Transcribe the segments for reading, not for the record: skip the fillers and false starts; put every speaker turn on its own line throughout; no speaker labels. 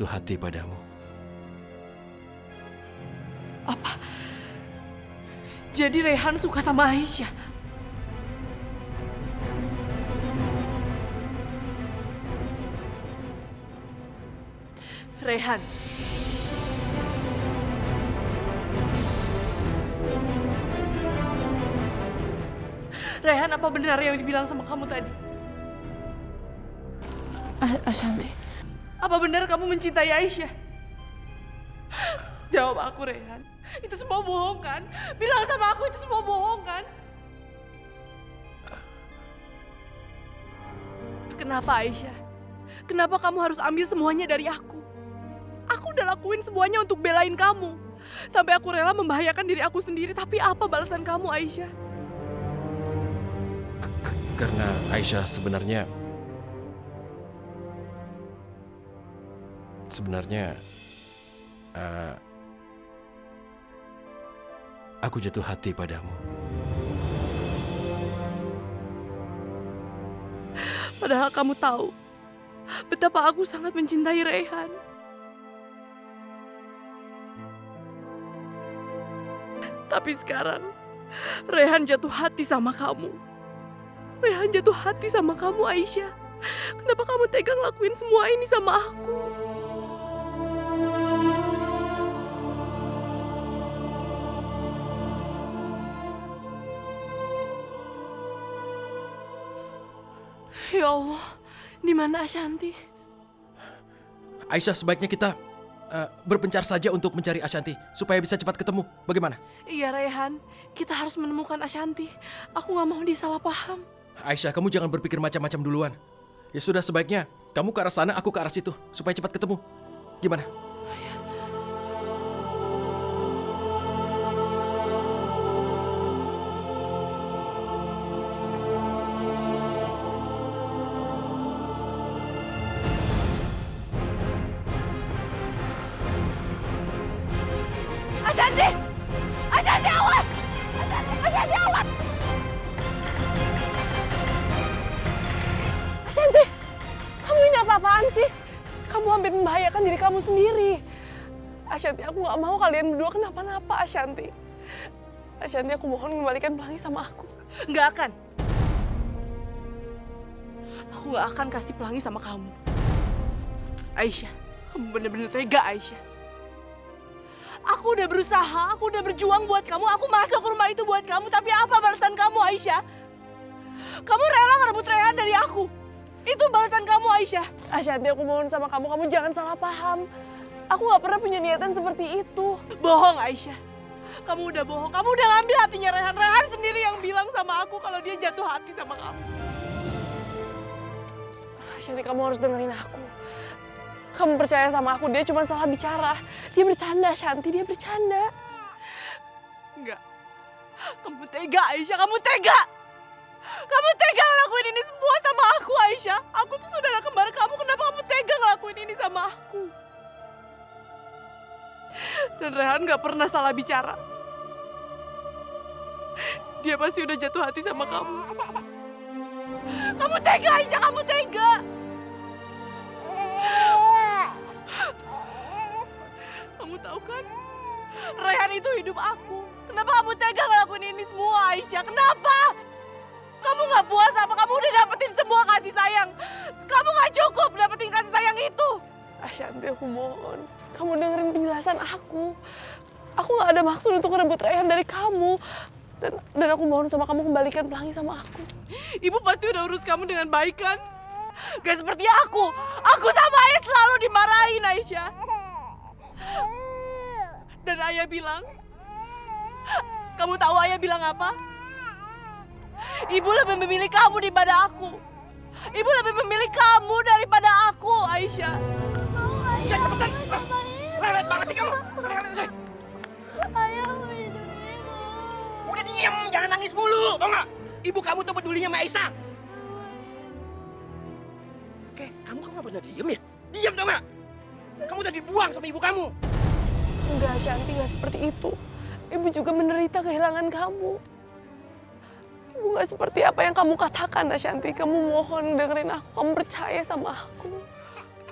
jatuh hati padamu.
Apa? Jadi Rehan suka sama Aisyah? Rehan. Rehan, apa benar yang dibilang sama kamu tadi?
Ashanti.
Apa benar kamu mencintai Aisyah? Jawab aku, Rehan. Itu semua bohong kan? Bilang sama aku itu semua bohong kan? Kenapa Aisyah? Kenapa kamu harus ambil semuanya dari aku? Aku udah lakuin semuanya untuk belain kamu. Sampai aku rela membahayakan diri aku sendiri. Tapi apa balasan kamu, Aisyah?
Karena Aisyah sebenarnya aku jatuh hati padamu.
Padahal kamu tahu betapa aku sangat mencintai Rehan. Tapi sekarang Rehan jatuh hati sama kamu. Rehan jatuh hati sama kamu, Aisyah. Kenapa kamu tega ngelakuin semua ini sama aku? Ya Allah, di mana Ashanti?
Aisyah, sebaiknya kita berpencar saja untuk mencari Ashanti supaya bisa cepat ketemu. Bagaimana?
Iya, Rehan. Kita harus menemukan Ashanti. Aku gak mau dia salah paham.
Aisyah, kamu jangan berpikir macam-macam duluan. Ya sudah, sebaiknya kamu ke arah sana, aku ke arah situ supaya cepat ketemu. Gimana?
Ashanti! Ashanti, awas! Ashanti, awas! Ashanti! Kamu ini apa-apaan sih? Kamu hampir membahayakan diri kamu sendiri. Ashanti, aku gak mau kalian berdua kenapa-napa, Ashanti. Ashanti, aku mohon kembalikan Pelangi sama aku. Nggak akan. Aku nggak akan kasih Pelangi sama kamu. Aisyah, kamu benar-benar tega, Aisyah. Aku udah berusaha, aku udah berjuang buat kamu, aku masuk ke rumah itu buat kamu, tapi apa balasan kamu, Aisyah? Kamu rela ngerebut Rehan dari aku. Itu balasan kamu, Aisyah. Ashanti, aku mohon sama kamu, kamu jangan salah paham. Aku gak pernah punya niatan seperti itu. Bohong, Aisyah. Kamu udah bohong, kamu udah ngambil hatinya Rehan. Rehan sendiri yang bilang sama aku kalau dia jatuh hati sama kamu. Ashanti, kamu harus dengerin aku. Kamu percaya sama aku, dia cuma salah bicara. Dia bercanda, Shanti, dia bercanda. Enggak. Kamu tega, Aisyah, kamu tega. Kamu tega ngelakuin ini semua sama aku, Aisyah. Aku tuh saudara kembar kamu, kenapa kamu tega ngelakuin ini sama aku? Dan Rehan gak pernah salah bicara. Dia pasti udah jatuh hati sama kamu. Kamu tega, Aisyah, kamu tega. Kamu tahu kan, Rehan itu hidup aku. Kenapa kamu tega ngelakuin ini semua, Aisyah? Kenapa? Kamu gak puas apa? Kamu udah dapetin semua kasih sayang. Kamu gak cukup dapetin kasih sayang itu. Ashanti, aku mohon. Kamu dengerin penjelasan aku. Aku gak ada maksud untuk ngerebut Rehan dari kamu. Dan aku mohon sama kamu kembalikan Pelangi sama aku. Ibu pasti udah urus kamu dengan baik kan? Gak seperti aku. Aku sama Ayah selalu dimarahin, Aisyah. Dan Ayah bilang, kamu tahu Ayah bilang apa? Ibu lebih memilih kamu daripada aku. Ibu lebih memilih kamu daripada aku, Aisyah.
Cepetan! Lewat banget sih kamu!
Ayah mau lindungi ibu.
Udah diem, jangan nangis mulu, tau nggak? Ibu kamu tuh pedulinya sama Aisyah. Oke, kamu kok nggak pernah diem ya? Diem tau nggak? Kamu udah dibuang sama ibu kamu.
Enggak, Shanti, nggak seperti itu. Ibu juga menderita kehilangan kamu. Ibu nggak seperti apa yang kamu katakan, Shanti. Kamu mohon dengerin aku, kamu percaya sama aku.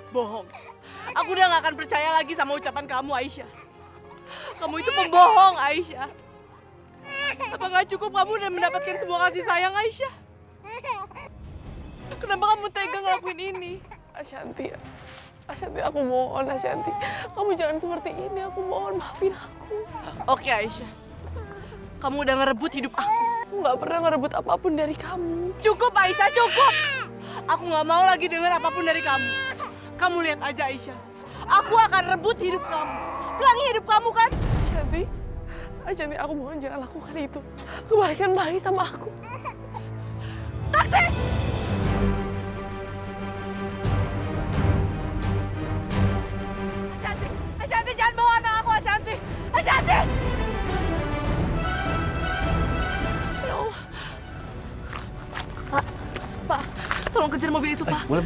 Bohong. Aku udah gak akan percaya lagi sama ucapan kamu, Aisyah. Kamu itu pembohong, Aisyah. Apa gak cukup kamu udah mendapatkan semua kasih sayang, Aisyah? Kenapa kamu tega ngelakuin ini? Ashanti, Ashanti, aku mohon, Ashanti. Kamu jangan seperti ini, aku mohon, maafin aku. Oke, Aisyah. Kamu udah ngerebut hidup aku. Aku gak pernah ngerebut apapun dari kamu. Cukup, Aisyah, cukup! Aku gak mau lagi dengar apapun dari kamu. Kamu lihat aja, Aisyah. Aku akan rebut hidup kamu. Pelangi hidup kamu, kan? Ashanti, Ashanti, aku mohon jangan lakukan itu. Kembalikan Bayi sama aku. Taksi! Ashanti, Ashanti, jangan bawa anak aku, Ashanti! Ashanti! Ya Allah. Pak, tolong kejar mobil itu, Pak.
Boleh.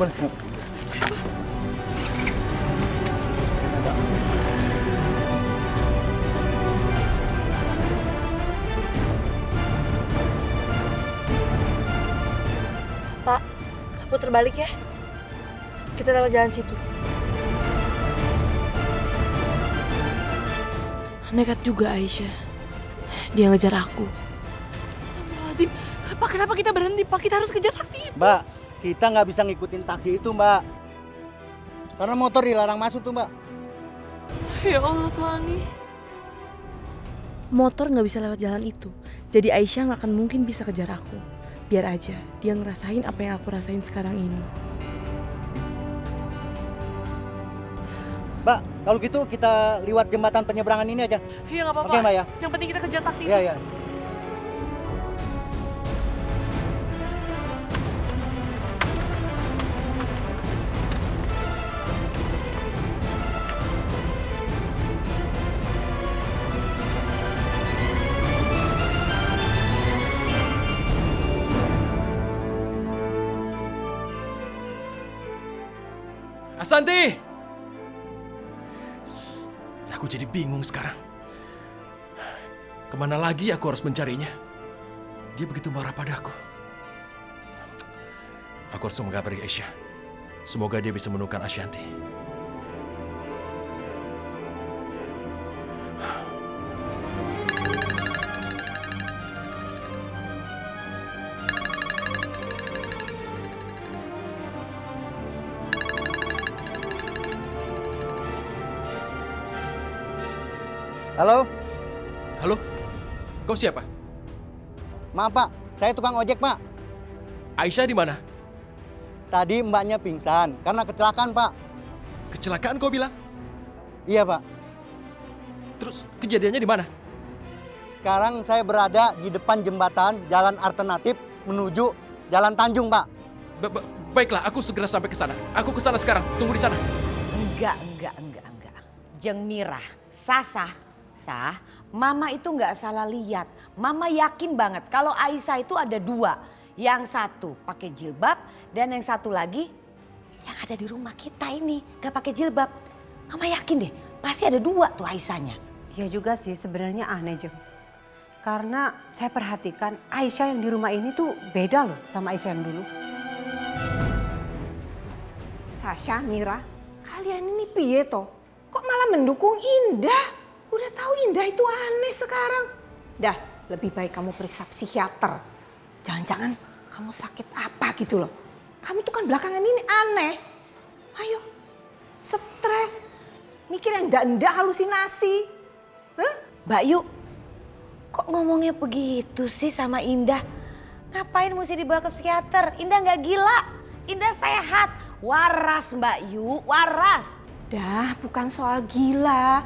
Pak, putar balik ya. Kita lewat jalan situ. Nekat juga Aisyah. Dia ngejar aku. Astagfirullahaladzim. Pak, kenapa kita berhenti? Pak, kita harus kejar taksi itu.
Mbak, kita nggak bisa ngikutin taksi itu, Mbak. Karena motor dilarang masuk tuh, Mbak.
Ya Allah, Pelangi. Motor nggak bisa lewat jalan itu. Jadi Aisyah nggak akan mungkin bisa kejar aku. Biar aja dia ngerasain apa yang aku rasain sekarang ini.
Mbak, kalau gitu kita lewat jembatan penyeberangan ini aja.
Iya nggak apa-apa.
Oke, Mbak ya.
Yang penting kita kejar taksi.
Iya, iya.
Ashanti! Aku jadi bingung sekarang. Kemana lagi aku harus mencarinya? Dia begitu marah padaku. Aku harus mengabari Aisyah. Semoga dia bisa menemukan Ashanti.
Halo?
Halo? Kau siapa?
Maaf, Pak. Saya tukang ojek, Pak.
Aisyah di mana?
Tadi mbaknya pingsan karena kecelakaan, Pak.
Kecelakaan kau bilang?
Iya, Pak.
Terus kejadiannya di mana?
Sekarang saya berada di depan jembatan jalan alternatif menuju Jalan Tanjung, Pak.
Baiklah, aku segera sampai ke sana. Aku ke sana sekarang. Tunggu di sana.
Enggak. Jeng Mirah, Sah, Mama itu nggak salah lihat. Mama yakin banget kalau Aisyah itu ada dua. Yang satu pakai jilbab dan yang satu lagi yang ada di rumah kita ini nggak pakai jilbab. Mama yakin deh, pasti ada dua tuh Aisyahnya.
Ya juga sih sebenarnya aneh, Jeng. Karena saya perhatikan Aisyah yang di rumah ini tuh beda loh sama Aisyah yang dulu. Sasha, Mira, kalian ini piye toh? Kok malah mendukung Indah? Udah tahu Indah itu aneh sekarang. Dah, lebih baik kamu periksa psikiater. Jangan-jangan kamu sakit apa gitu loh. Kamu tuh kan belakangan ini aneh. Ayo, stres. Mikir yang enggak-enggak halusinasi. Hah?
Mbak Yu, kok ngomongnya begitu sih sama Indah? Ngapain mesti dibawa ke psikiater? Indah nggak gila, Indah sehat, waras Mbak Yu, waras.
Dah, bukan soal gila.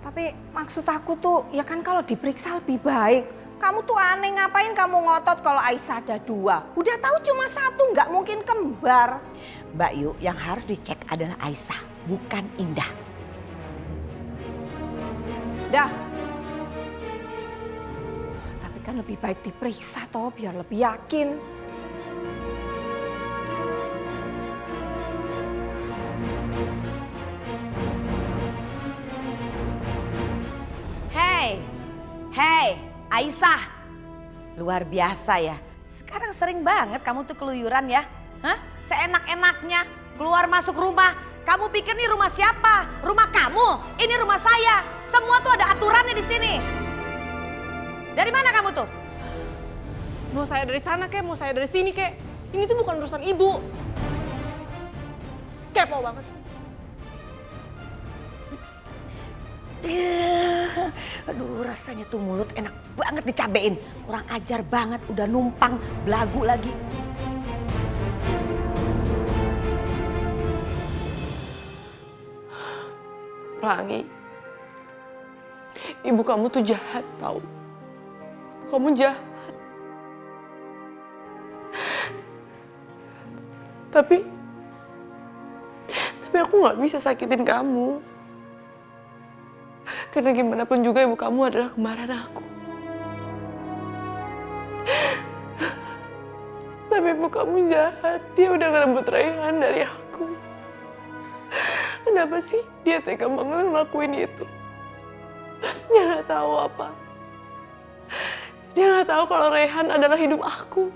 Tapi maksud aku tuh, ya kan kalau diperiksa lebih baik. Kamu tuh aneh, ngapain kamu ngotot kalau Aisyah ada dua? Udah tahu cuma satu, nggak mungkin kembar.
Mbak Yu, yang harus dicek adalah Aisyah, bukan Indah.
Dah. Tapi kan lebih baik diperiksa toh, biar lebih yakin.
Hei, Aisyah. Luar biasa ya. Sekarang sering banget kamu tuh keluyuran ya. Hah? Seenak-enaknya keluar masuk rumah. Kamu pikir nih rumah siapa? Rumah kamu? Ini rumah saya. Semua tuh ada aturannya di sini. Dari mana kamu tuh?
Mau saya dari sana kek, mau saya dari sini kek. Ini tuh bukan urusan ibu. Kepo banget sih.
Aduh, rasanya tuh mulut enak banget dicabein. Kurang ajar banget, udah numpang, belagu lagi.
Pelangi, ibu kamu tuh jahat tau. Kamu jahat. Tapi aku nggak bisa sakitin kamu. Karena gimana pun juga ibu kamu adalah kembaran aku. Tapi ibu kamu jahat, dia udah ngerebut Raihan dari aku. Kenapa sih dia tega banget ngelakuin itu? Dia nggak tahu apa. Dia nggak tahu kalau Raihan adalah hidup aku.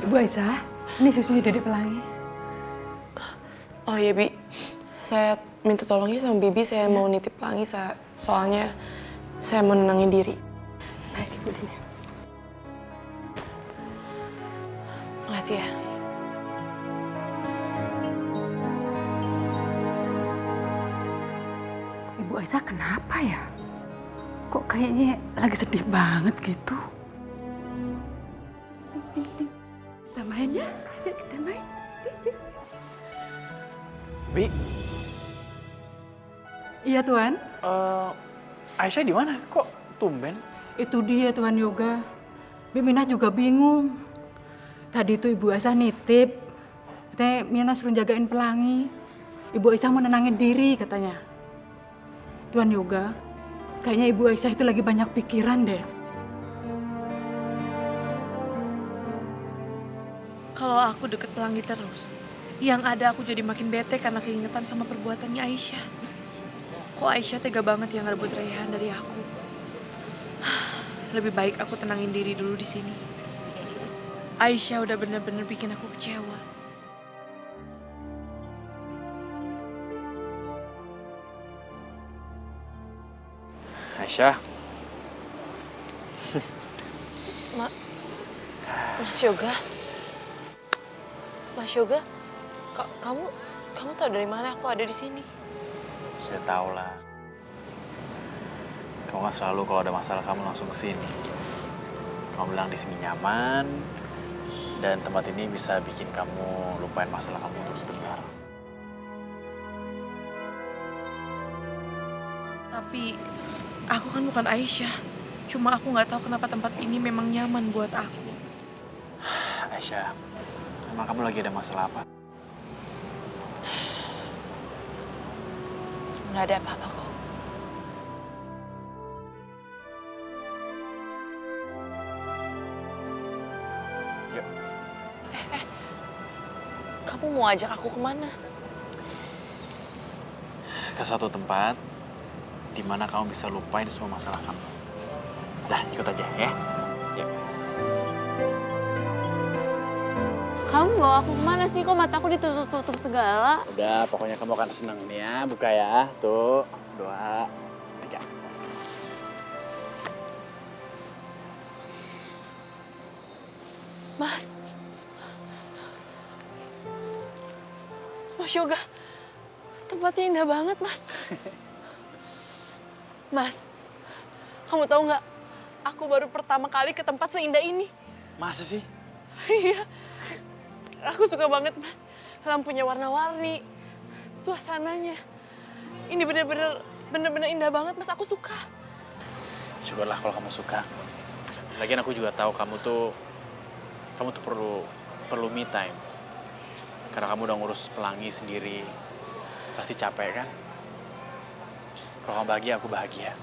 Bu Aisyah, ini susunya Dedek Pelangi.
Oh iya Bi, saya minta tolongnya sama Bibi, saya mau nitip Pelangi, soalnya saya mau nenangin diri.
Baik, Ibu sini.
Makasih ya.
Ibu Aisyah kenapa ya? Kok kayaknya lagi sedih banget gitu? Kita main ya? Yuk kita main.
Bi,
Iya Tuan,
Aisyah di mana? Kok tumben?
itu dia Tuan Yoga. Minah juga bingung. Tadi itu Ibu Aisyah nitip. Katanya Minah suruh jagain Pelangi. Ibu Aisyah mau nenangin diri katanya. Tuan Yoga, kayaknya Ibu Aisyah itu lagi banyak pikiran deh.
Kalau aku deket Pelangi terus, yang ada aku jadi makin bete karena keingetan sama perbuatannya Aisyah. Kok Aisyah tega banget yang ngerebut Raihan dari aku? Lebih baik aku tenangin diri dulu di sini. Aisyah udah bener-bener bikin aku kecewa.
Aisyah,
Mas Yoga? Mas Yoga? Kamu tahu dari mana aku ada di sini?
saya tahu lah. Kamu kan selalu kalau ada masalah kamu langsung ke sini. Kamu bilang di sini nyaman dan tempat ini bisa bikin kamu lupain masalah kamu untuk sebentar.
Tapi aku kan bukan Aisyah. Cuma aku nggak tahu kenapa tempat ini memang nyaman buat aku.
Aisyah, emang kamu lagi ada masalah apa?
Nggak ada apa-apa kok.
Yuk.
Kamu mau ajak aku kemana?
Ke suatu tempat di mana kamu bisa lupain semua masalah kamu. Dah, ikut aja ya. Yuk.
Kamu bawa aku kemana sih? Kok mataku ditutup-tutup segala?
Udah, pokoknya kamu akan senang nih ya. Buka ya. Tuh, 2, 3.
Mas. Mas Yoga. Tempatnya indah banget, Mas. Mas, kamu tahu nggak? Aku baru pertama kali ke tempat seindah ini.
Masa sih?
Iya. Aku suka banget, Mas. Lampunya warna-warni. Suasananya. Ini bener-bener indah banget, Mas. Aku suka.
Syukurlah kalau kamu suka. Lagian aku juga tahu kamu tuh perlu me time. Karena kamu udah ngurus Pelangi sendiri. Pasti capek kan? Kalau kamu bahagia, aku bahagia.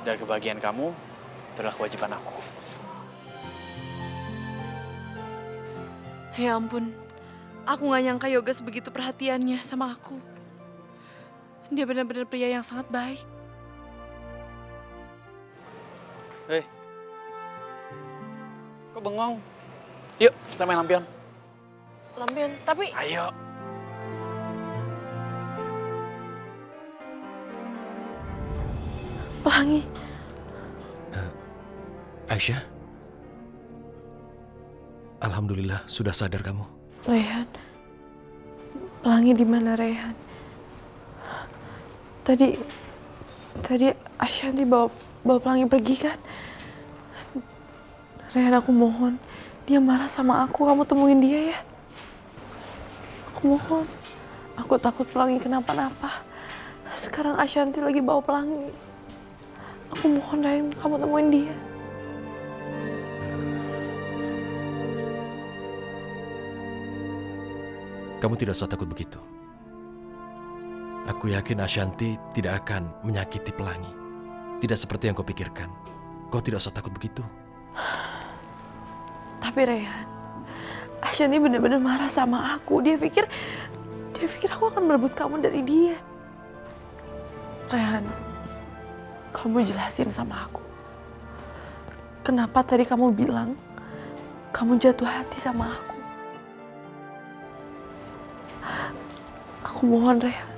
Dan kebahagiaan kamu adalah kewajiban aku.
Ya ampun, aku gak nyangka Yoga sebegitu perhatiannya sama aku. Dia benar-benar pria yang sangat baik.
Hei. Kok bengong? Yuk, kita main lampion.
Lampion, tapi
Ayo.
Pelangi.
Aisyah? Alhamdulillah sudah sadar kamu.
Rehan. Pelangi di mana, Rehan? Tadi Ashanti bawa Pelangi pergi kan? Rehan, aku mohon. Dia marah sama aku, kamu temuin dia ya. Aku mohon. Aku takut Pelangi kenapa-napa. Sekarang Ashanti lagi bawa Pelangi. Aku mohon, Rehan, kamu temuin dia.
Kamu tidak usah takut begitu. Aku yakin Ashanti tidak akan menyakiti Pelangi. Tidak seperti yang kau pikirkan. Kau tidak usah takut begitu.
Tapi Rehan, Ashanti benar-benar marah sama aku. Dia pikir aku akan merebut kamu dari dia. Rehan, kamu jelasin sama aku. Kenapa tadi kamu bilang kamu jatuh hati sama aku? Aku mohon, Rehan.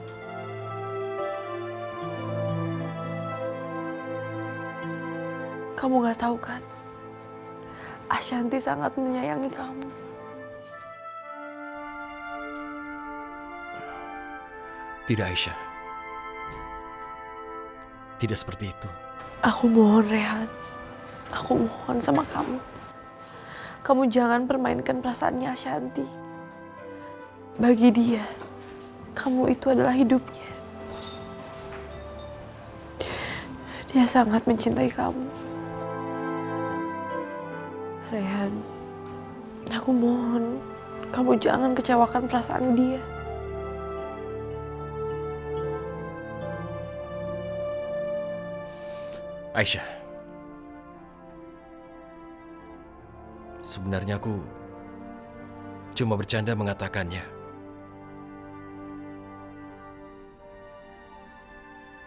Kamu gak tahu kan? Ashanti sangat menyayangi kamu.
Tidak, Aisyah. Tidak seperti itu.
Aku mohon, Rehan. Aku mohon sama kamu. Kamu jangan permainkan perasaannya Ashanti. Bagi dia, kamu itu adalah hidupnya. Dia sangat mencintai kamu. Rehan, aku mohon, kamu jangan kecewakan perasaan dia.
Aisyah, sebenarnya aku cuma bercanda mengatakannya.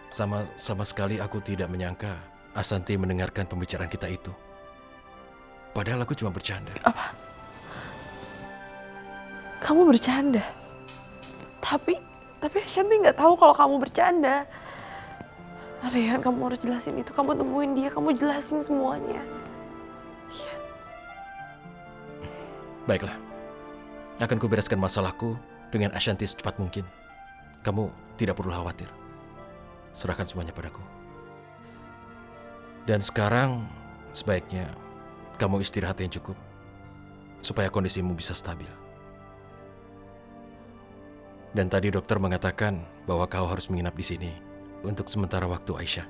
Sama sekali aku tidak menyangka Ashanti mendengarkan pembicaraan kita itu. Padahal aku cuma bercanda.
Apa? Kamu bercanda? Tapi Ashanti nggak tahu kalau kamu bercanda. Rehan, kamu harus jelasin itu. Kamu temuin dia, kamu jelasin semuanya. Iya.
Baiklah, akan kubereskan masalahku dengan Ashanti secepat mungkin. Kamu tidak perlu khawatir. Serahkan semuanya padaku. Dan sekarang sebaiknya kamu istirahat yang cukup supaya kondisimu bisa stabil. Dan tadi dokter mengatakan bahwa kau harus menginap di sini untuk sementara waktu, Aisyah.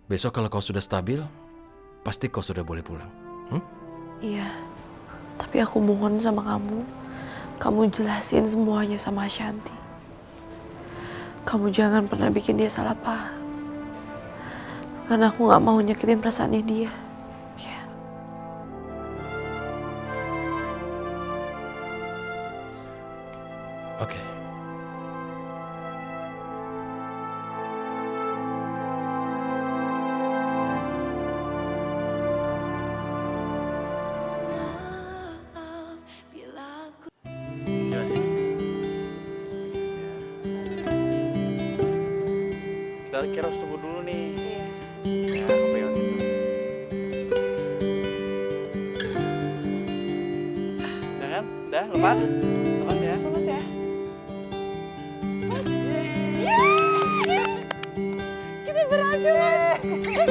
Besok kalau kau sudah stabil, pasti kau sudah boleh pulang.
Iya, tapi aku mohon sama kamu jelasin semuanya sama Ashanti. Kamu jangan pernah bikin dia salah paham. Karena aku gak mau nyakitin perasaannya dia. Ya.
Oke.
Kita harus tunggu dulu nih. Ya, aku pegang situ. Udah kan? Udah, lepas? Lepas ya?
Lepas ya? Mas! Kita berhasil, Mas!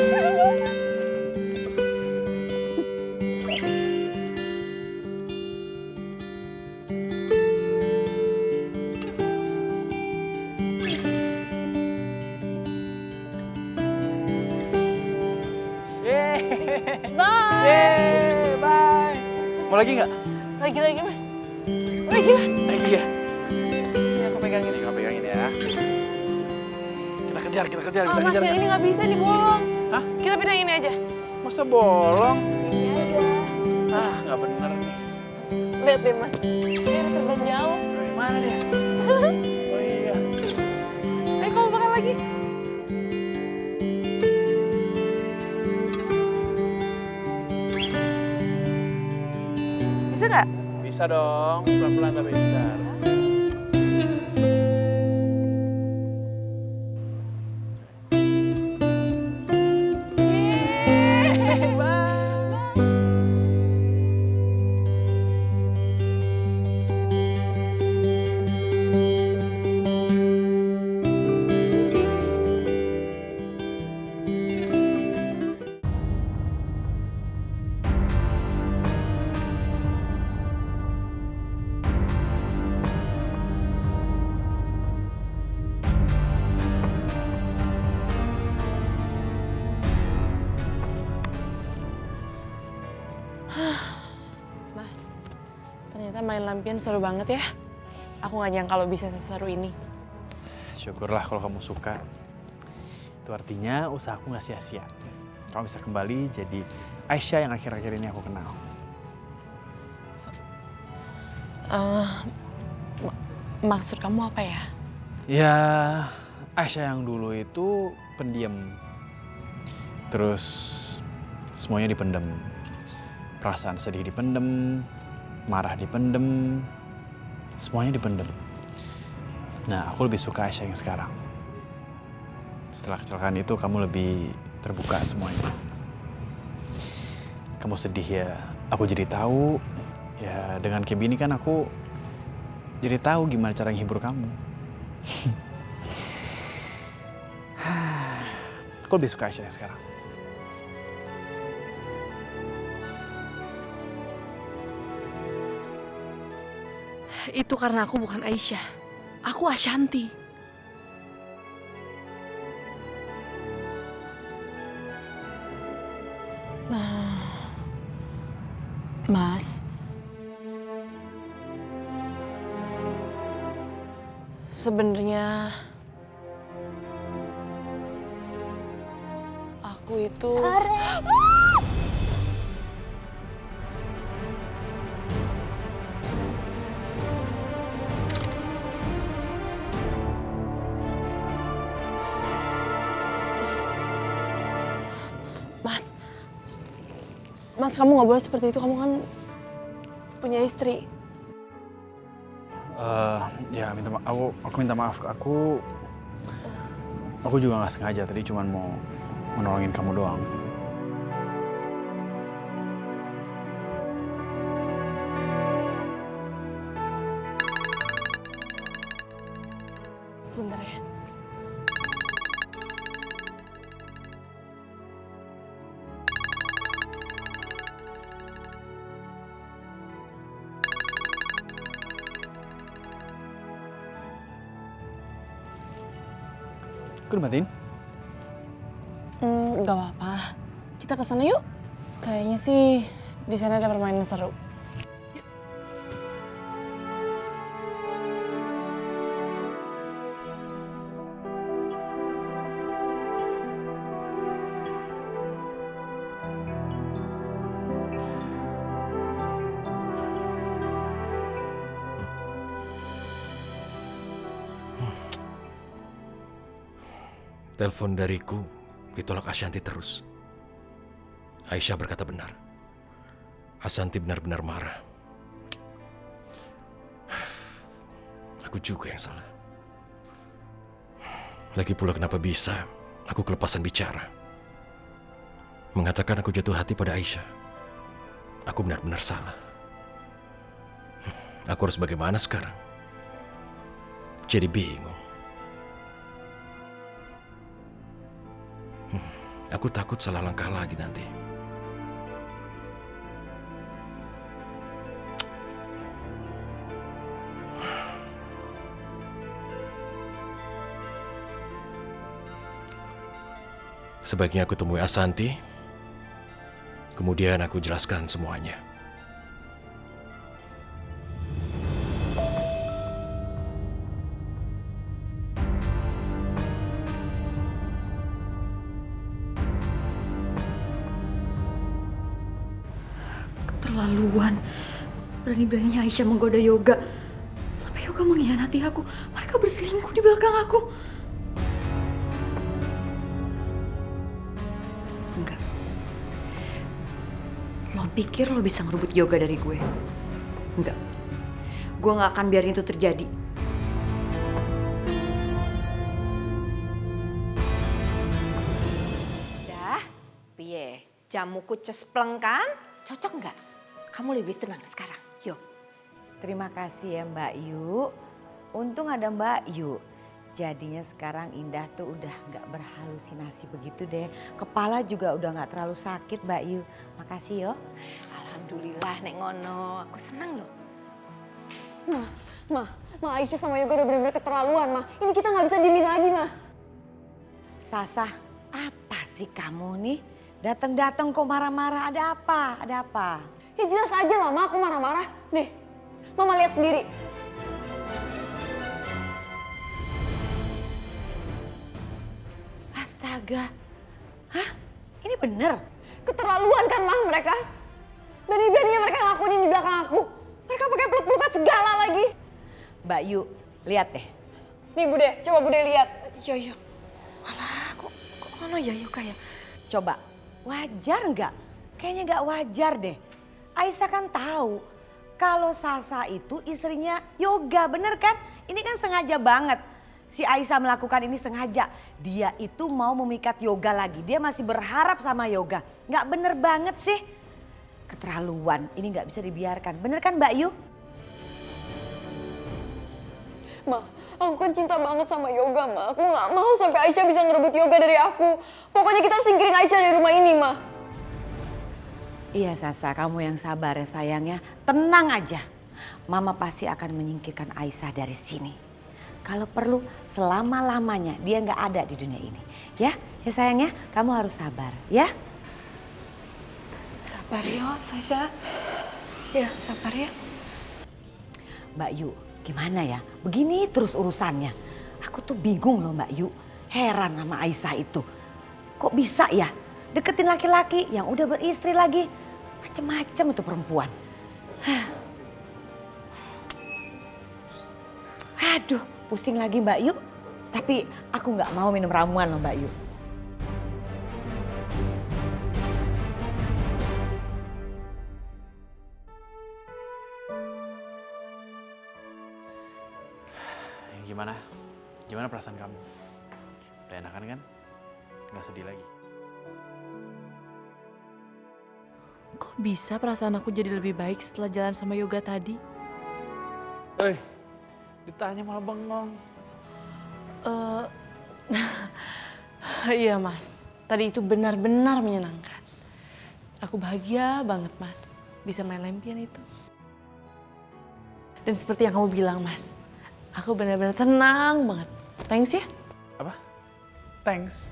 Yeay, bye. Mau lagi nggak?
Lagi, Mas. Lagi, Mas.
Lagi ya?
Sini aku pegangin.
Ini, aku pegangin ya. Kita kejar, bisa
Mas,
kejar.
yang ini nggak bisa, ini bolong.
Hah?
Kita pindah ini aja.
Masa bolong?
Ini aja.
Ah, nggak bener nih.
Lihat deh, Mas. Ini terbang jauh.
Dari mana?
Mana dia? Oh iya.
Ayo kamu makan lagi. Bisa nggak?
Bisa dong, pelan-pelan tapi bentar.
Mas, ternyata main lampion seru banget ya. Aku nggak nyangka kalau bisa seseru ini.
Syukurlah kalau kamu suka. Itu artinya usahaku nggak sia-sia. Kamu bisa kembali jadi Aisyah yang akhir-akhir ini aku kenal.
Maksud kamu apa ya?
Ya, Aisyah yang dulu itu pendiam. Terus semuanya dipendem. Perasaan sedih dipendem, marah dipendem, semuanya dipendem. Nah, aku lebih suka Aisyah yang sekarang. Setelah kecelakaan itu kamu lebih terbuka semuanya. Kamu sedih ya, aku jadi tahu. Ya, dengan kayak gini kan aku jadi tahu gimana cara menghibur kamu. Aku lebih suka Aisyah yang sekarang.
Itu karena aku bukan Aisyah. Aku Ashanti. Mas, sebenarnya aku itu Mas, kamu nggak boleh seperti itu. Kamu kan punya istri.
Ya aku minta maaf. Aku juga nggak sengaja tadi, cuman mau menolongin kamu doang.
Sebentar ya.
Kok dimatiin?
Gak apa-apa. Kita ke sana yuk. Kayaknya sih di sana ada permainan seru.
Telepon dariku ditolak Ashanti terus. Aisyah berkata benar. Ashanti benar-benar marah. Aku juga yang salah. Lagi pula kenapa bisa aku kelepasan bicara. Mengatakan aku jatuh hati pada Aisyah. Aku benar-benar salah. Aku harus bagaimana sekarang? Jadi bingung. Aku takut salah langkah lagi nanti. Sebaiknya aku temui Ashanti, kemudian aku jelaskan semuanya.
Keterlaluan. Berani-beraninya Aisyah menggoda Yoga. Sampai Yoga
Yoga mengkhianati aku. Mereka berselingkuh di belakang aku. Enggak. Lo pikir lo bisa ngerebut Yoga dari gue? Enggak. Gue gak akan biarin itu terjadi.
Dah, piye? Jamuku cespleng kan? Cocok nggak? Kamu lebih tenang sekarang. Yuk.
Terima kasih ya Mbak Yu. Untung ada Mbak Yu. Jadinya sekarang Indah tuh udah gak berhalusinasi begitu deh. Kepala juga udah gak terlalu sakit Mbak Yu. Makasih yo.
Alhamdulillah Nek Ngono. Aku senang loh. Ma Aisyah sama Yoga udah benar-benar keterlaluan, Ma. Ini kita nggak bisa diemin lagi, Ma.
Sasa, apa sih kamu nih? Datang-datang kok marah-marah. Ada apa? Ada apa?
Ya jelas aja lah, Ma. Aku marah-marah. Nih, Mama lihat sendiri.
Astaga. Hah? Ini bener?
Keterlaluan kan, Ma, mereka? Berani-beraninya mereka ngelakuin ini di belakang aku. Mereka pakai peluk-pelukan segala lagi.
Mbak Yu, lihat deh.
Nih Bude, coba Bude lihat. Iya. Walah, kok mana ya Yoga ya?
Coba, wajar nggak? Kayaknya nggak wajar deh. Aisyah kan tahu kalau Sasa itu istrinya Yoga, bener kan? Ini kan sengaja banget. Si Aisyah melakukan ini sengaja. Dia itu mau memikat Yoga lagi. Dia masih berharap sama Yoga. Nggak bener banget sih. Keterlaluan, ini nggak bisa dibiarkan. Bener kan Mbak Yu?
Ma, aku kan cinta banget sama Yoga, Ma. Aku nggak mau sampai Aisyah bisa ngerebut Yoga dari aku. Pokoknya kita harus singkirin Aisyah dari rumah ini, Ma.
Iya Sasa, kamu yang sabar ya sayangnya. Tenang aja. Mama pasti akan menyingkirkan Aisyah dari sini. Kalau perlu selama-lamanya dia nggak ada di dunia ini. Ya sayangnya, kamu harus sabar ya.
Sabar ya, Sasha. Ya, sabar ya.
Mbak Yu, gimana ya? Begini terus urusannya. Aku tuh bingung loh Mbak Yu. Heran sama Aisyah itu. Kok bisa ya deketin laki-laki yang udah beristri lagi? Macem-macem itu perempuan. Aduh, pusing lagi Mbak Yu. Tapi aku nggak mau minum ramuan loh Mbak Yu.
Gimana perasaan kamu? Udah enakan kan? Nggak sedih lagi?
Kok bisa perasaan aku jadi lebih baik setelah jalan sama Yoga tadi?
Ditanya malah bengong.
Iya Mas, tadi itu benar-benar menyenangkan. Aku bahagia banget Mas, bisa main lempian itu. Dan seperti yang kamu bilang Mas, aku benar-benar tenang banget. Thanks ya.
Apa? Thanks?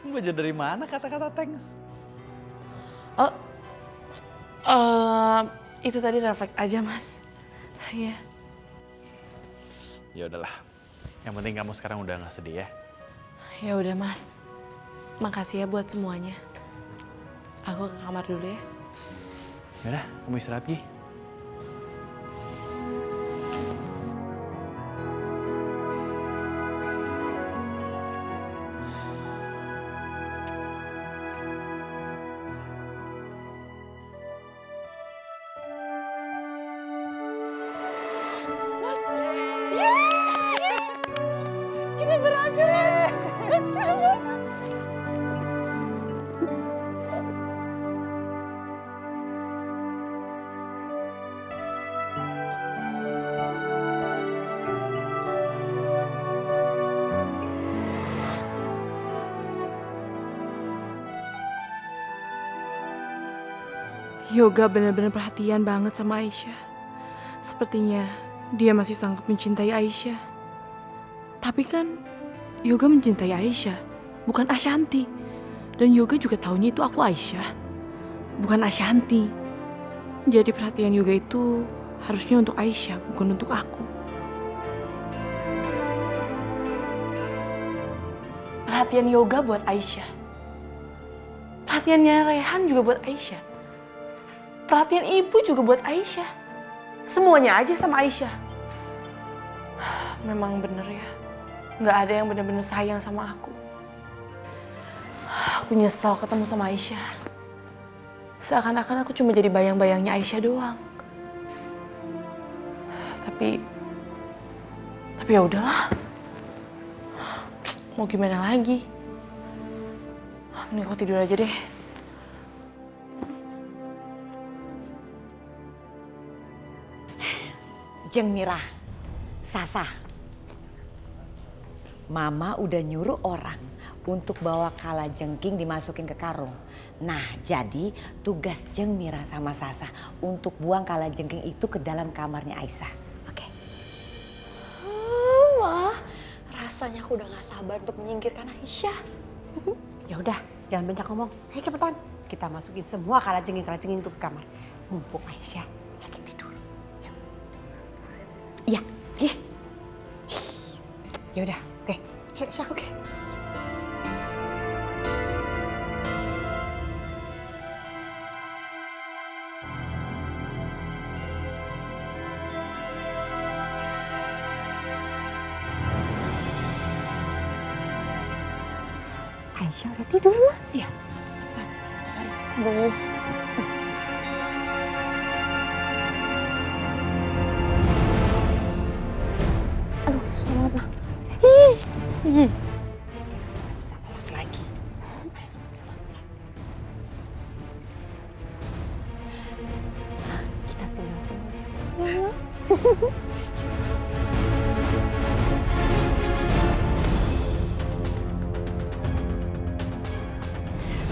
Kamu belajar dari mana kata-kata thanks?
Itu tadi refleks aja Mas. Iya.
Ya udahlah. Yang penting kamu sekarang udah nggak sedih ya.
Ya udah Mas. Makasih ya buat semuanya. Aku ke kamar dulu ya.
Yaudah, kamu istirahat Gi.
Kita berhasil Mas. Yoga benar-benar perhatian banget sama Aisyah. Sepertinya dia masih sangat mencintai Aisyah. Tapi kan Yoga mencintai Aisyah, bukan Ashanti. Dan Yoga juga taunya itu aku Aisyah, bukan Ashanti. Jadi perhatian Yoga itu harusnya untuk Aisyah, bukan untuk aku. Perhatian Yoga buat Aisyah. Perhatiannya Rehan juga buat Aisyah. Perhatian ibu juga buat Aisyah. Semuanya aja sama Aisyah. Memang bener ya, nggak ada yang bener-bener sayang sama aku. Aku nyesel ketemu sama Aisyah. Seakan-akan aku cuma jadi bayang-bayangnya Aisyah doang. Tapi ya udahlah. Mau gimana lagi? Mending aku tidur aja deh.
Jeng Mira, Sasa. Mama udah nyuruh orang untuk bawa kalajengking dimasukin ke karung. Nah, jadi tugas Jeng Mira sama Sasa untuk buang kalajengking itu ke dalam kamarnya Aisyah. Oke?
Wah, rasanya aku udah gak sabar untuk menyingkirkan Aisyah.
Ya udah, jangan banyak ngomong. Ayo cepetan. Kita masukin semua kalajengking itu ke kamar. Mumpung Aisyah lagi tidur.
Iya, iya.
Ya udah, oke. Ayo Syah.
Oke.
Aisyah udah tidur mah?
Iya.
Aduh. Aduh, susah banget mah. Bisa lolos lagi.
Kita tinggal temenin semua.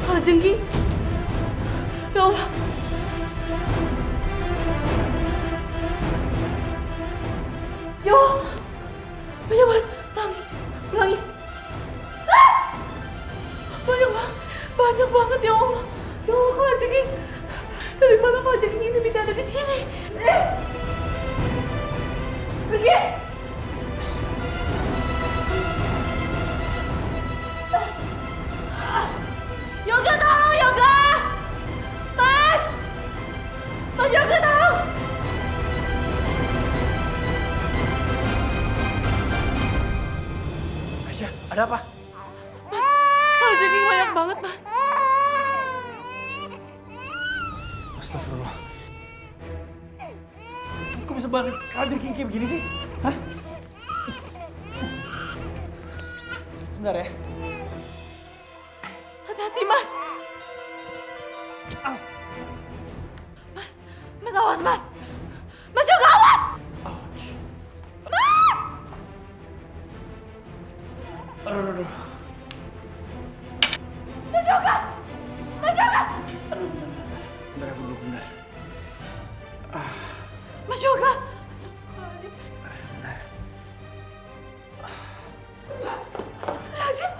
Kalajengking. Ya Allah. Ya Allah. Banyak banget. Pelangi. Banyak banget ya Allah. Ya Allah, kalajengking. Dari mana kalajengking ini bisa ada di sini? Pergi. Yoga tolong, Yoga! Mas! Mas Yoga tolong!
Aisyah, ada apa?
Mas, kalajengking banyak banget, Mas.
Astagfirullah. Kok bisa banget kalajengking kayak begini sih? Hah? Sebentar ya.
Hati-hati, Mas. Mas awas, Mas. Mas Yoga awas! Mas!
Aduh.
Mas Yoga! Mas Yoga!
Bentar aku dulu, bentar.
Mas Yoga! Astagfirullahaladzim. Astagfirullahaladzim.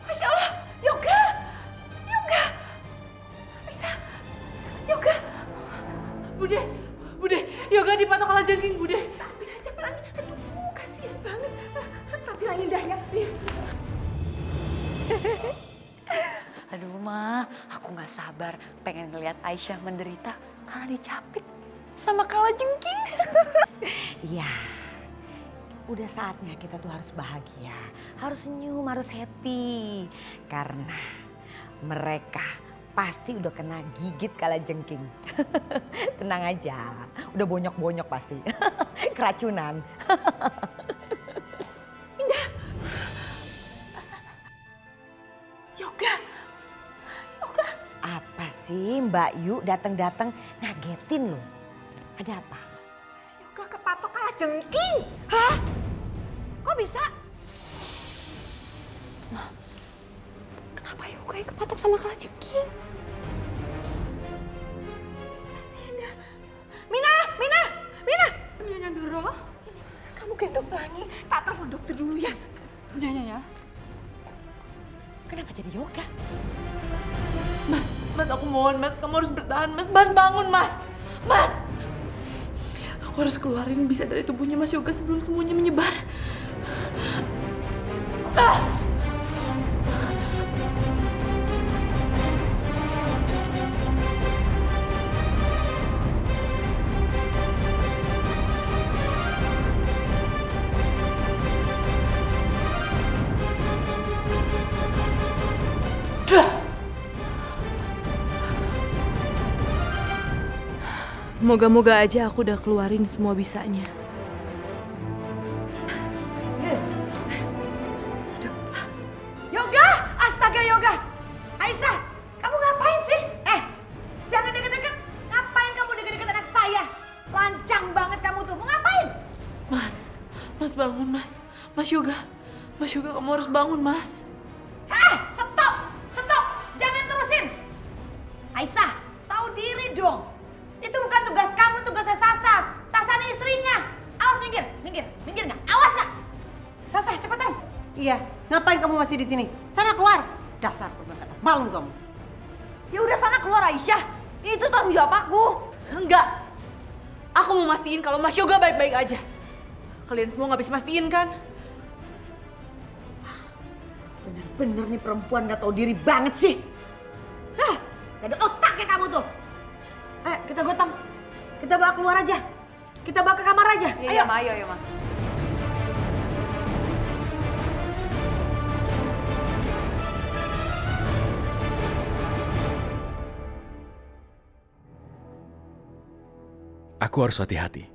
Masya Allah. Yoga! Aisyah. Yoga! Bude, Yoga dipatok kalajengking, Bude.
Ambil aja pelangi. Aduh, kasihan banget. Ambil yang indah ya.
Aduh Ma, aku gak sabar pengen ngeliat Aisyah menderita karena dicapit sama kalajengking.
Iya. Udah saatnya kita tuh harus bahagia, harus senyum, harus happy. Karena mereka pasti udah kena gigit kalajengking. Tenang aja, udah bonyok-bonyok pasti. Keracunan.
Yoga.
Apa sih Mbak Yu datang-datang ngagetin loh? Ada apa?
Yoga kepatok kalajengking.
Hah? Kok bisa?
Kenapa Yoga yang kepatok sama kalajengking?
Nyonya Duro?
Kamu gendong pelangi. Tak telepon dokter dulu ya.
Ya.
Kenapa jadi Yoga?
Mas, aku mohon, Mas. Kamu harus bertahan, Mas. Mas, bangun, Mas. Mas! Aku harus keluarin bisa dari tubuhnya Mas Yoga sebelum semuanya menyebar. Moga-moga aja aku udah keluarin semua bisanya.
Yoga! Astaga Yoga! Aisyah, kamu ngapain sih? Jangan deket-deket. Ngapain kamu deket-deket anak saya? Lancang banget kamu tuh. Mau ngapain?
Mas bangun mas. Mas Yoga kamu harus bangun mas.
Stop! Jangan terusin. Aisyah, tahu diri dong. Itu bukan tugas kamu, tugasnya Sasa. Sasa nih istrinya. Awas minggir nggak? Awas nggak? Sasa, cepetan.
Iya, ngapain kamu masih di sini? Sana keluar. Dasar perempuan kata malu kamu.
Ya udah sana keluar Aisyah. Itu tanggung jawab aku. Enggak. Aku mau mastiin kalau Mas Yoga baik-baik aja. Kalian semua nggak bisa mastiin kan?
Bener-bener nih perempuan nggak tahu diri banget sih. Gak ada otak kayak kamu tuh. Ayo kita gotong. Kita bawa keluar aja. Kita bawa ke kamar aja.
Iya, Ma, ayo, Ma.
Aku harus hati-hati.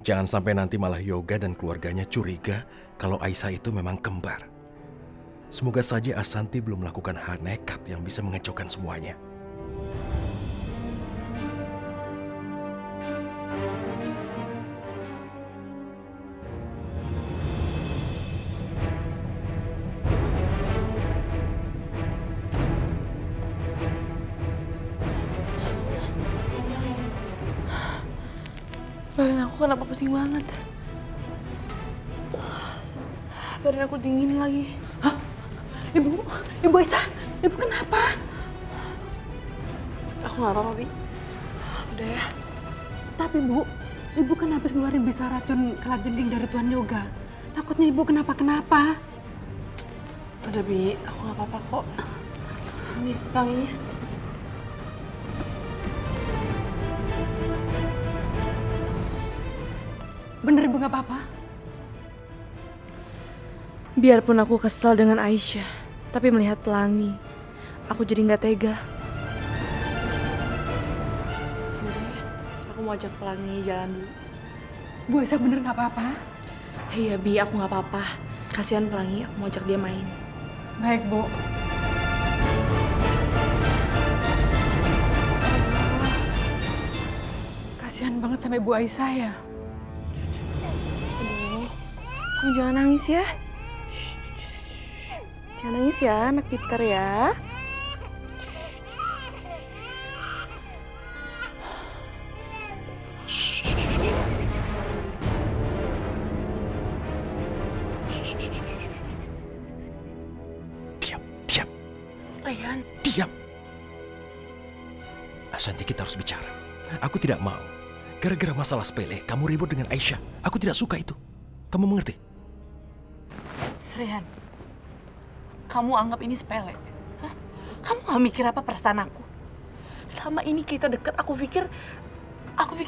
Jangan sampai nanti malah Yoga dan keluarganya curiga kalau Aisyah itu memang kembar. Semoga saja Asanti belum melakukan hal nekat yang bisa mengacaukan semuanya.
Badan aku kenapa pusing banget? Badan aku dingin lagi.
Hah? Ibu Aisyah, ibu kenapa?
Aku nggak apa-apa, Bi. Udah ya.
Tapi Bu, ibu kan habis ngeluarin bisa racun kalajengking dari Tuan Yoga. Takutnya ibu kenapa-kenapa.
Udah, Bi. Aku nggak apa-apa kok. Sini, pelanginya.
Bener ibu nggak apa-apa?
Biarpun aku kesal dengan Aisyah, tapi melihat pelangi, aku jadi nggak tega. Yaudah ya, aku mau ajak pelangi jalan dulu.
Bu Aisyah bener nggak apa-apa?
Iya Bi, aku nggak apa-apa. Kasihan pelangi, aku mau ajak dia main.
Baik Bu. Kasihan banget sampai Bu Aisyah ya.
Kamu jangan nangis ya. Jangan nangis ya, anak pintar ya.
Diam.
Rayhan.
Diam. Asanti, kita harus bicara. Aku tidak mau. Gara-gara masalah sepele, kamu ribut dengan Aisyah. Aku tidak suka itu. Kamu mengerti?
Rayhan, kamu anggap ini sepele? Hah? Kamu gak mikir apa perasaan aku? Selama ini kita deket, aku pikir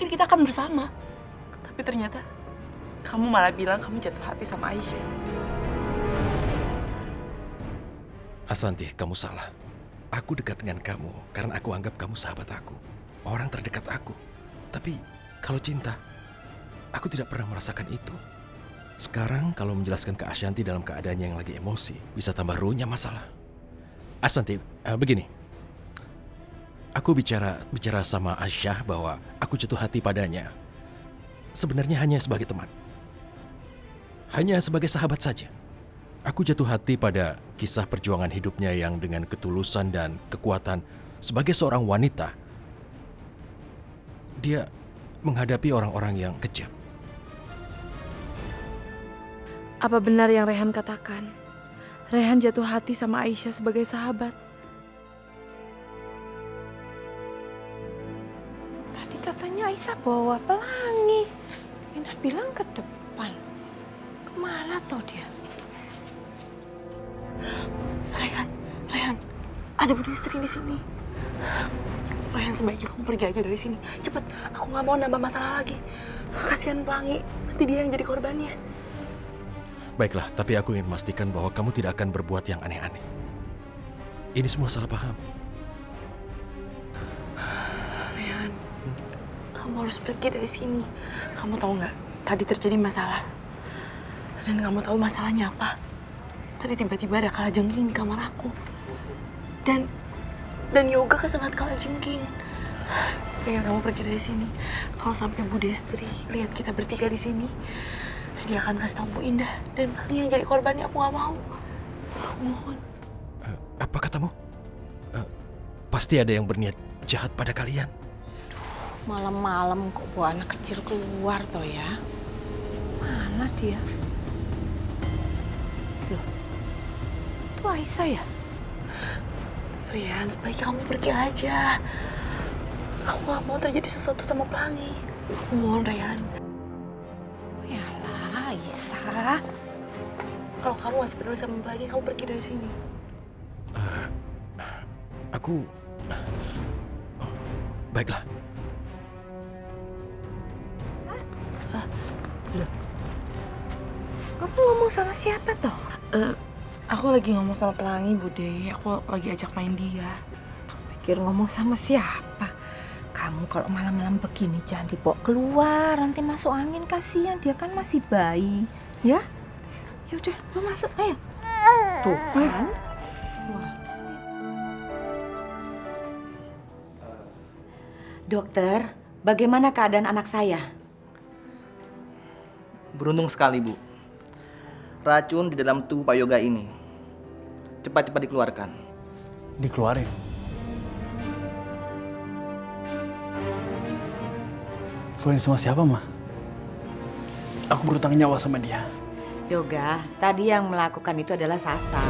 kita akan bersama. Tapi ternyata kamu malah bilang kamu jatuh hati sama Aisyah.
Asanti, kamu salah. Aku dekat dengan kamu karena aku anggap kamu sahabat aku. Orang terdekat aku. Tapi kalau cinta, aku tidak pernah merasakan itu. Sekarang kalau menjelaskan ke Ashanti dalam keadaannya yang lagi emosi, bisa tambah runyam masalah. Ashanti, begini. Aku bicara sama Aisyah bahwa aku jatuh hati padanya. Sebenarnya hanya sebagai teman. Hanya sebagai sahabat saja. Aku jatuh hati pada kisah perjuangan hidupnya yang dengan ketulusan dan kekuatan sebagai seorang wanita, dia menghadapi orang-orang yang kejam.
Apa benar yang Rayhan katakan? Rayhan jatuh hati sama Aisyah sebagai sahabat.
Tadi katanya Aisyah bawa pelangi. Indah bilang ke depan. Kemana toh dia?
Rayhan, ada budak istri di sini. Rayhan, sebaiknya kamu pergi aja dari sini. Cepet, aku nggak mau nambah masalah lagi. Kasihan pelangi, nanti dia yang jadi korbannya.
Baiklah, tapi aku ingin memastikan bahwa kamu tidak akan berbuat yang aneh-aneh. Ini semua salah paham.
Rehan, kamu harus pergi dari sini. Kamu tahu nggak? Tadi terjadi masalah. Dan kamu tahu masalahnya apa? Tadi tiba-tiba ada kalajengking di kamar aku. Dan Yoga kesengat kalajengking. Rehan, kamu pergi dari sini. Kalau sampai Bu Destri lihat kita bertiga di sini, dia akan kasih tahu Bu Indah. Dan Mali yang jadi korbannya aku nggak mau. Aku mohon.
Apa katamu? Pasti ada yang berniat jahat pada kalian.
Malam-malam kok bawa anak kecil keluar toh ya? Mana dia? Loh, itu Aisyah ya?
Rian, sebaiknya kamu pergi aja. Aku gak mau terjadi sesuatu sama Pelangi. Aku mohon, Rian.
Yalah, Aisyah.
Kalau kamu masih peduli sama Pelangi, kamu pergi dari sini.
Baiklah.
Loh, kamu ngomong sama siapa toh?
Aku lagi ngomong sama Pelangi, Bude. Aku lagi ajak main dia.
Pikir ngomong sama siapa? Kamu kalau malam-malam begini jangan dibawa keluar, nanti masuk angin, kasihan dia kan masih bayi, ya? Yaudah, lo masuk, ayo. Tuh kan? Wah.
Dokter, bagaimana keadaan anak saya?
Beruntung sekali, Bu. Racun di dalam tubuh Pak Yoga ini cepat-cepat dikeluarkan.
Dikeluarin? Keluarin sama siapa, Ma? Aku berutang nyawa sama dia.
Yoga, tadi yang melakukan itu adalah Sasa.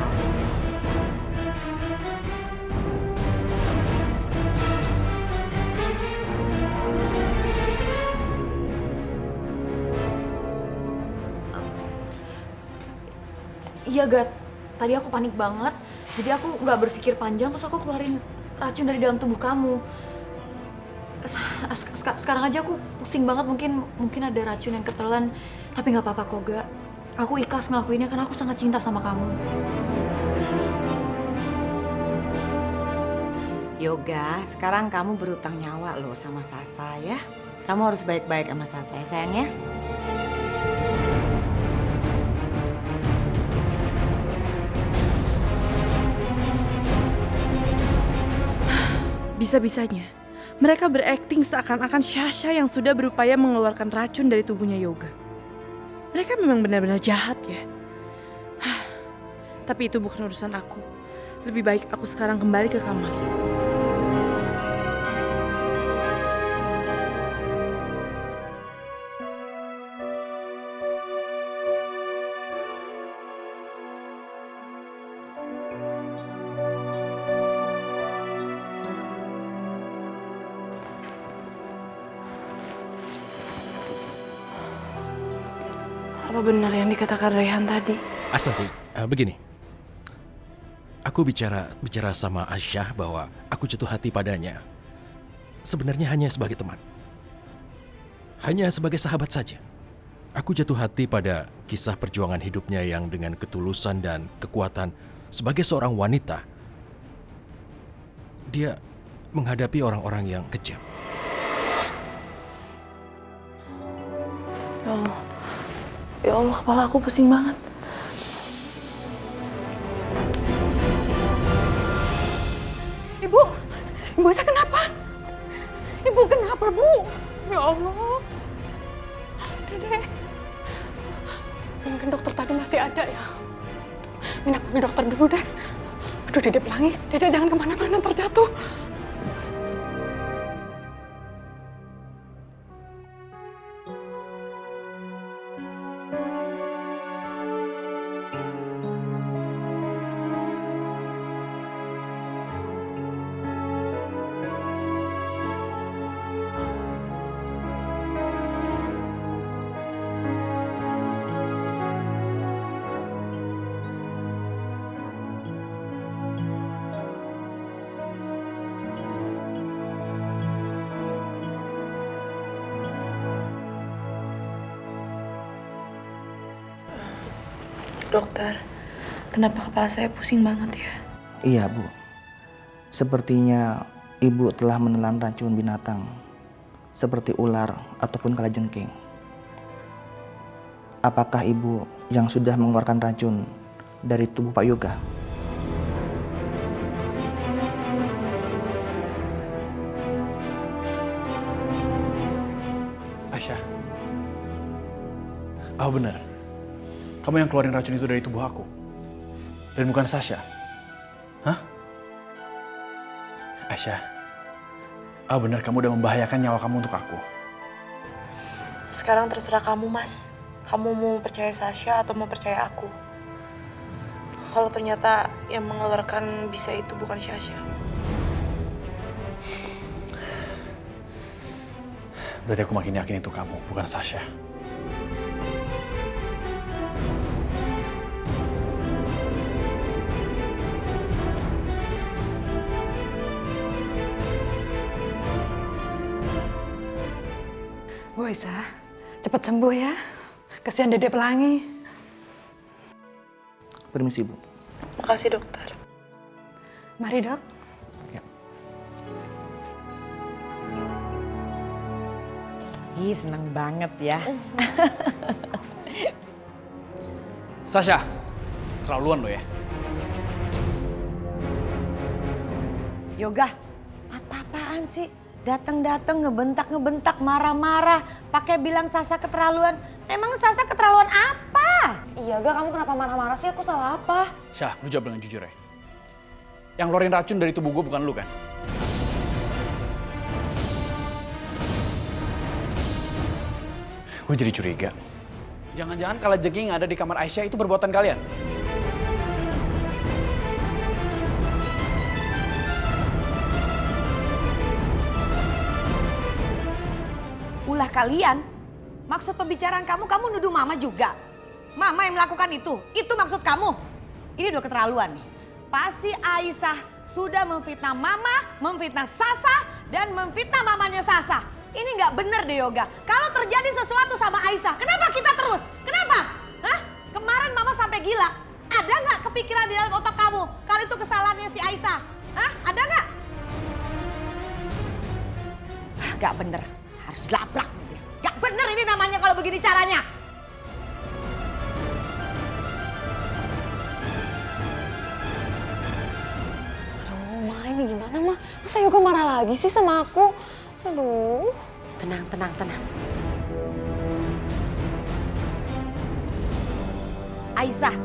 Iya, Gat. Tadi aku panik banget. Jadi aku nggak berpikir panjang, terus aku keluarin racun dari dalam tubuh kamu. Sekarang aja aku pusing banget, mungkin ada racun yang ketelan. Tapi nggak apa-apa kok, Ga. Aku ikhlas ngelakuinnya karena aku sangat cinta sama kamu.
Yoga, sekarang kamu berutang nyawa loh sama Sasa ya. Kamu harus baik-baik sama Sasa ya sayang ya.
Bisa-bisanya, mereka berakting seakan-akan Sasha yang sudah berupaya mengeluarkan racun dari tubuhnya Yoga. Mereka memang benar-benar jahat ya. Tapi itu bukan urusan aku. Lebih baik aku sekarang kembali ke kamar. Apa benar yang dikatakan Rehan tadi?
Asanti, begini. Aku bicara sama Aisyah bahwa aku jatuh hati padanya. Sebenarnya hanya sebagai teman. Hanya sebagai sahabat saja. Aku jatuh hati pada kisah perjuangan hidupnya yang dengan ketulusan dan kekuatan sebagai seorang wanita. Dia menghadapi orang-orang yang kejam.
Ya Allah. Ya Allah, kepala aku pusing banget.
Ibu Aisyah kenapa? Ibu kenapa, Bu? Ya Allah. Dedek. Mungkin dokter tadi masih ada ya. Mina panggil dokter dulu deh. Aduh, Dedek Pelangi. Dedek jangan kemana-mana terjatuh.
Dokter, kenapa kepala saya pusing banget ya?
Iya, Bu. Sepertinya ibu telah menelan racun binatang seperti ular ataupun kalajengking. Apakah ibu yang sudah mengeluarkan racun dari tubuh Pak Yoga?
Aisyah. Oh benar. Kamu yang keluarin racun itu dari tubuh aku. Dan bukan Sasha. Hah? Aisyah. Oh benar, kamu udah membahayakan nyawa kamu untuk aku.
Sekarang terserah kamu, Mas. Kamu mau percaya Sasha atau mau percaya aku? Kalau ternyata yang mengeluarkan bisa itu bukan Sasha.
Berarti aku makin yakin itu kamu, bukan Sasha.
Bu Aisyah, cepat sembuh ya. Kasihan Dede Pelangi.
Permisi, Bu.
Makasih, dokter.
Mari, Dok.
Ih, seneng banget ya.
Sasha, terlaluan lo ya.
Yoga, apa-apaan sih? Datang-datang ngebentak, marah-marah, pakai bilang Sasa keterlaluan. Emang Sasa keterlaluan apa?
Iya, Ga, kamu kenapa marah-marah sih? Aku salah apa?
Syah, lu jawab dengan jujur ya. Yang ngeluarin racun dari tubuh gue bukan lu kan? Gue jadi curiga. Jangan-jangan kalajengking yang ada di kamar Aisyah itu perbuatan kalian?
Ulah kalian? Maksud pembicaraan kamu nuduh Mama juga? Mama yang melakukan itu? Itu maksud kamu? Ini udah keterlaluan nih. Pasti Aisyah sudah memfitnah Mama, memfitnah Sasa, dan memfitnah mamanya Sasa. Ini nggak bener deh Yoga. Kalau terjadi sesuatu sama Aisyah, kenapa kita terus? Kenapa? Hah? Kemarin Mama sampai gila. Ada nggak kepikiran di dalam otak kamu kalau itu kesalahannya si Aisyah? Hah? Ada nggak? Nggak bener. Harus dilabrak. Nggak bener ini namanya kalau begini caranya.
Aduh, Ma, ini gimana, Ma? Masa Yoga marah lagi sih sama aku? Aduh.
Tenang. Aisyah.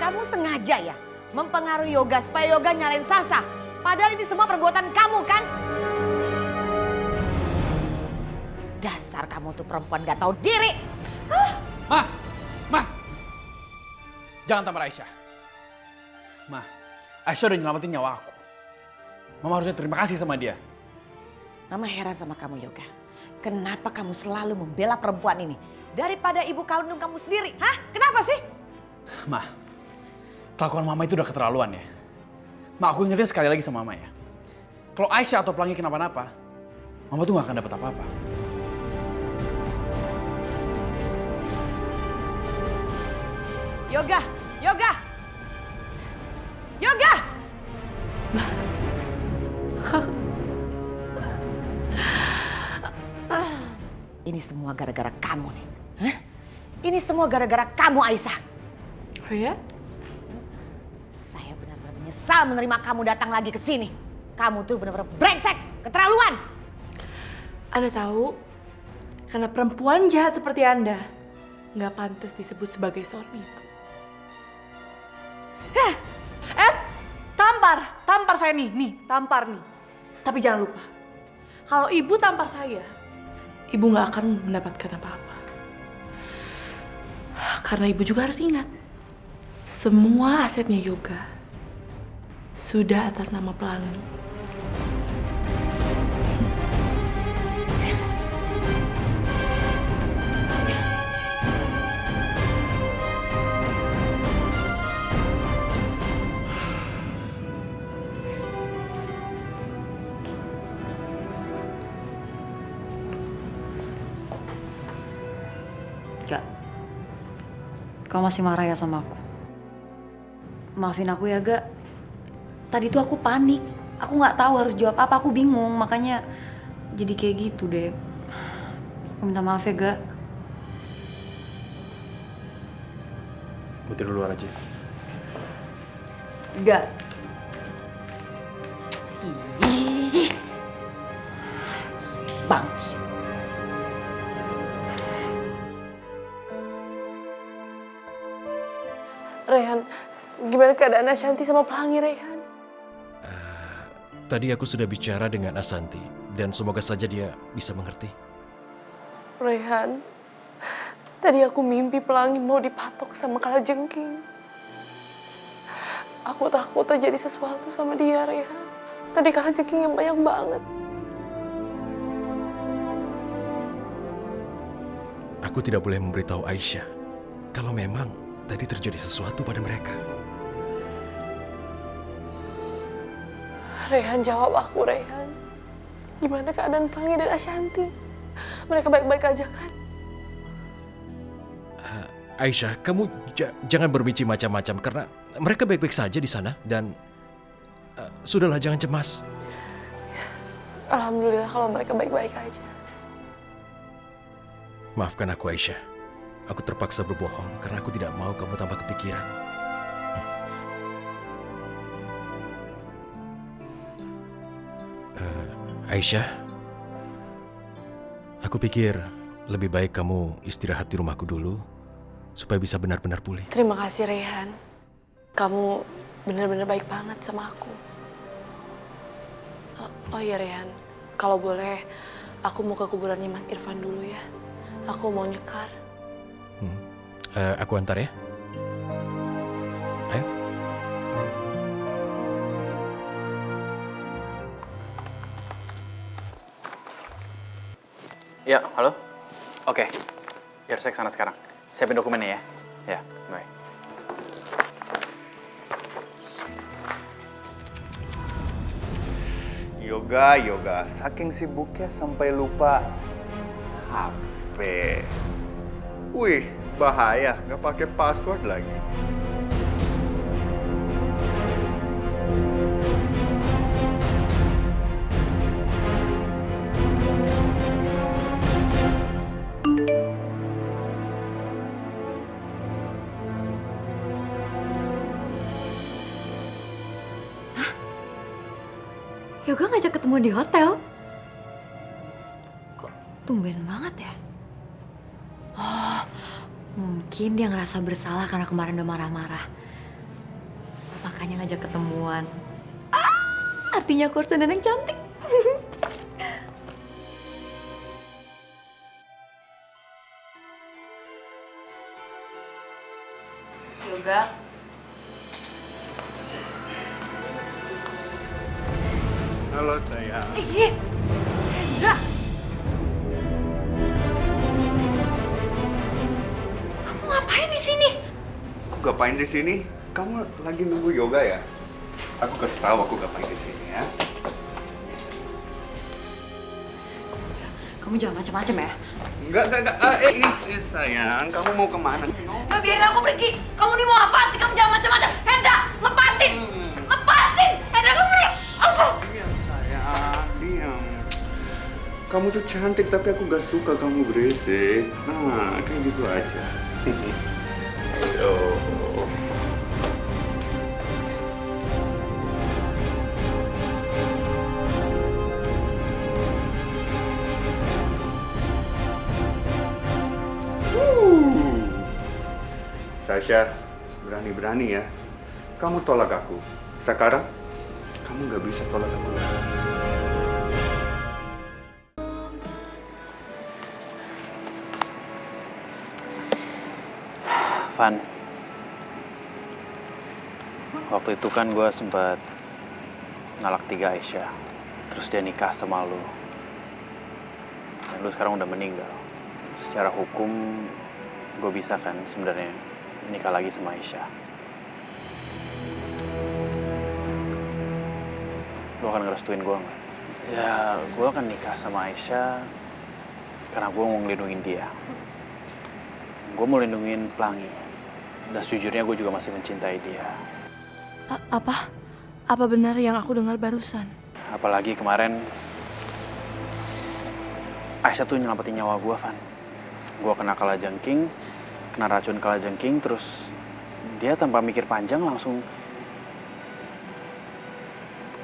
Kamu sengaja ya mempengaruhi Yoga supaya Yoga nyalain Sasa. Padahal ini semua perbuatan kamu kan? Dasar kamu tuh perempuan gak tahu diri.
Ma! Jangan tampar Aisyah. Ma, Aisyah udah nyelamatin nyawa aku. Mama harusnya terima kasih sama dia.
Mama heran sama kamu Yoga. Kenapa kamu selalu membela perempuan ini? Daripada ibu kandung kamu sendiri. Hah? Kenapa sih?
Ma, kelakuan Mama itu udah keterlaluan ya. Ma, aku ingetin sekali lagi sama Mama ya. Kalau Aisyah atau Pelangi kenapa-napa, Mama tuh gak akan dapat apa-apa.
Yoga! Ini semua gara-gara kamu nih. Hah? Ini semua gara-gara kamu Aisyah.
Oh ya?
Saya benar-benar menyesal menerima kamu datang lagi ke sini. Kamu tuh benar-benar brengsek, keterlaluan.
Anda tahu, karena perempuan jahat seperti Anda nggak pantas disebut sebagai seorang ibu. Tampar saya nih, tampar nih. Tapi jangan lupa, kalau ibu tampar saya, ibu nggak akan mendapatkan apa-apa. Karena ibu juga harus ingat, semua asetnya Yoga sudah atas nama Pelangi.
Gak. Kau masih marah ya sama aku? Maafin aku ya, Ga. Tadi tuh aku panik. Aku nggak tahu harus jawab apa, aku bingung. Makanya jadi kayak gitu deh. Aku minta maaf ya, Ga.
Gue tidur luar aja.
Ga. Ih. Banget sih.
Rehan, gimana keadaan Ashanti sama Pelangi, Rehan?
Tadi aku sudah bicara dengan Asanti dan semoga saja dia bisa mengerti.
Rehan, tadi aku mimpi Pelangi mau dipatok sama Kalajengking. Aku takut terjadi sesuatu sama dia, Rehan. Tadi Kalajengking yang banyak banget.
Aku tidak boleh memberitahu Aisyah kalau memang tadi terjadi sesuatu pada mereka.
Rehan, jawab aku, Rehan. Gimana keadaan Pelangi dan Ashanti? Mereka baik-baik aja kan?
Aisyah, kamu jangan berbicara macam-macam karena mereka baik-baik saja di sana dan sudahlah, jangan cemas.
Alhamdulillah kalau mereka baik-baik aja.
Maafkan aku, Aisyah. Aku terpaksa berbohong karena aku tidak mau kamu tambah kepikiran. Aisyah, aku pikir lebih baik kamu istirahat di rumahku dulu supaya bisa benar-benar pulih.
Terima kasih, Rehan. Kamu benar-benar baik banget sama aku. Oh iya, Rehan. Kalau boleh, aku mau ke kuburannya Mas Irfan dulu ya. Aku mau nyekar.
Aku antar ya. Ayo.
Ya, halo? Oke, biar saya kesana sekarang. Siapin dokumennya ya. Ya, bye.
Yoga, saking sibuknya sampai lupa HP. Wih, bahaya, nggak pakai password lagi.
Yoga ngajak ketemu di hotel. Kok tumben banget ya? Oh, mungkin dia ngerasa bersalah karena kemarin udah marah-marah. Makanya ngajak ketemuan. Artinya aku harus dandan yang cantik. Yoga.
Halo sayang.
Hendra. Kamu ngapain di sini?
Aku ngapain di sini? Kamu lagi nunggu Yoga ya? Aku kasih tahu aku ngapain di sini ya.
Kamu jangan macam-macam ya.
Enggak. Sayang, kamu mau kemana?
Biarin aku pergi. Kamu nih mau apaan sih? Kamu jangan macam-macam. Hendra, lepasin. Lepasin. Hendra, kamu nih.
Diam sayang, diam. Kamu tuh cantik tapi aku gak suka kamu berisik. Nah, kayak gitu aja. Ayo. Sasha, berani-berani ya. Kamu tolak aku. Sekarang, kamu gak bisa tolak aku.
Van, waktu itu kan gue sempat nalak 3 Aisyah. Terus dia nikah sama lu. Dan lu sekarang udah meninggal. Secara hukum, gue bisa kan sebenarnya nikah lagi sama Aisyah. Lu akan ngerestuin gue nggak? Ya, gue akan nikah sama Aisyah karena gue mau ngelindungin dia. Gue mau lindungin Pelangi. Dan sejujurnya gue juga masih mencintai dia.
Apa? Apa benar yang aku dengar barusan?
Apalagi kemarin Aisyah tuh nyelamatin nyawa gue, Van. Gue kena kalajengking, kena racun kalajengking, terus dia tanpa mikir panjang langsung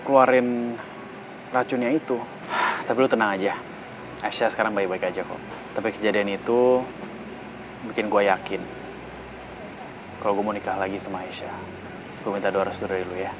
keluarin racunnya itu. Tapi lu tenang aja, Aisyah sekarang baik-baik aja kok. Tapi kejadian itu bikin gue yakin kalau gue mau nikah lagi sama Aisyah. Gue minta doa restu dari lu ya.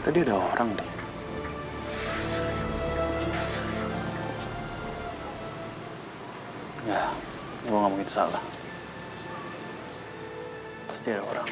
Tadi ada orang deh. Ya, gue gak mungkin salah. Pasti ada orang.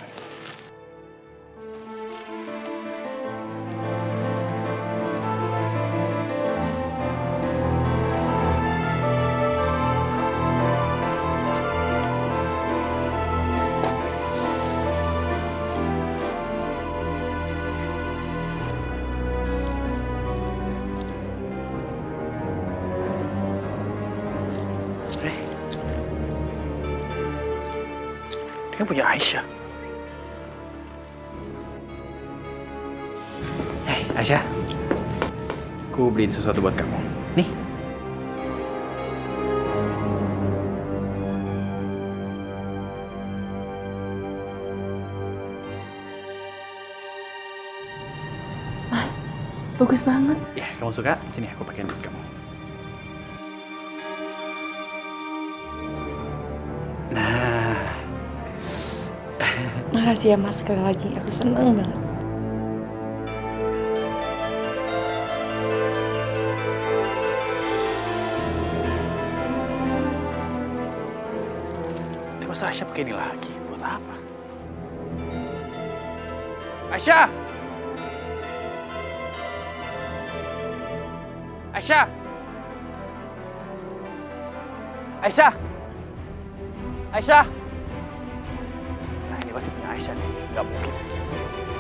Dia kan punya Aisyah. Hei, Aisyah. Aku beliin sesuatu buat kamu. Nih.
Mas, bagus banget.
Ya, kamu suka? Sini aku pakein buat kamu.
Makasih ya Mas, sekali lagi. Aku seneng banget.
Masa Aisyah pakai ini lagi? Buat apa? Aisyah! Aisyah! Aisyah! Aisyah! Nah, ini pasti punya Aisyah nih. Gak mungkin.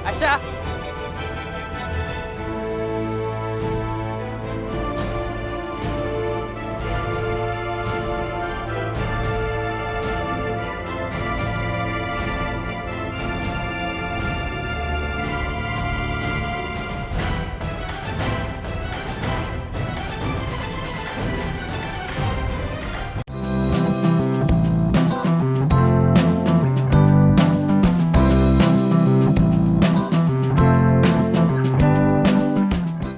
Aisyah!